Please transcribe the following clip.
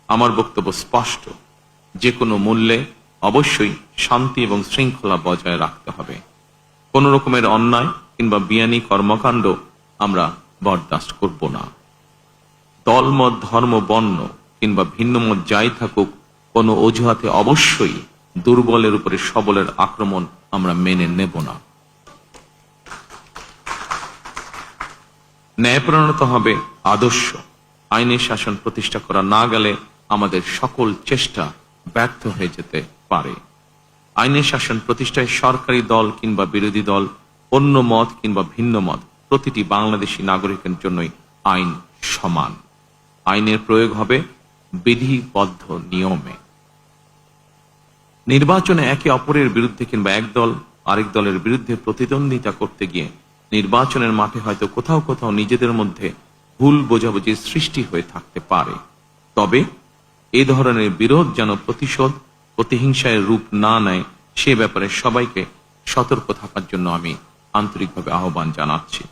আমার বক্তব্য স্পষ্ট, যে কোনো মূল্যে অবশ্যই শান্তি এবং শৃঙ্খলা বজায় রাখতে হবে। কোন রকমের অন্যায় কিংবা বিয়ানি কর্মকাণ্ড আমরা বরদাস্ত করব না। দলমত, ধর্ম, বর্ণ কিংবা ভিন্ন মত যাই থাকুক, কোনো অজুহাতে অবশ্যই দুর্বলের উপরে সবলের আক্রমণ আমরা মেনে নেব না। ন্যায়পরায়ণতা হবে আদর্শ। আইনের শাসন প্রতিষ্ঠা করা না গেলে আমাদের সকল চেষ্টা ব্যর্থ হয়ে যেতে পারে। আইনের শাসন প্রতিষ্ঠায় সরকারি দল কিংবা বিরোধী দল, অন্য মত কিংবা ভিন্ন মত, প্রতিটি বাংলাদেশী নাগরিকের জন্যই আইন সমান। আইনের প্রয়োগ হবে বিধিবদ্ধ নিয়মে। নির্বাচনে একে অপরের বিরুদ্ধে কিংবা এক দল আরেক দলের বিরুদ্ধে প্রতিদ্বন্দ্বিতা করতে গিয়ে নির্বাচনের মাঠে হয়তো কোথাও কোথাও নিজেদের মধ্যে ভুল বোঝাবুঝির সৃষ্টি হয়ে থাকতে পারে। তবে এ ধরনের বিরোধ যেন প্রতিশোধ, প্রতিহিংসায় রূপ না নেয়, সে ব্যাপারে সবাইকে সতর্ক থাকার জন্য আমি আন্তরিকভাবে আহ্বান জানাচ্ছি।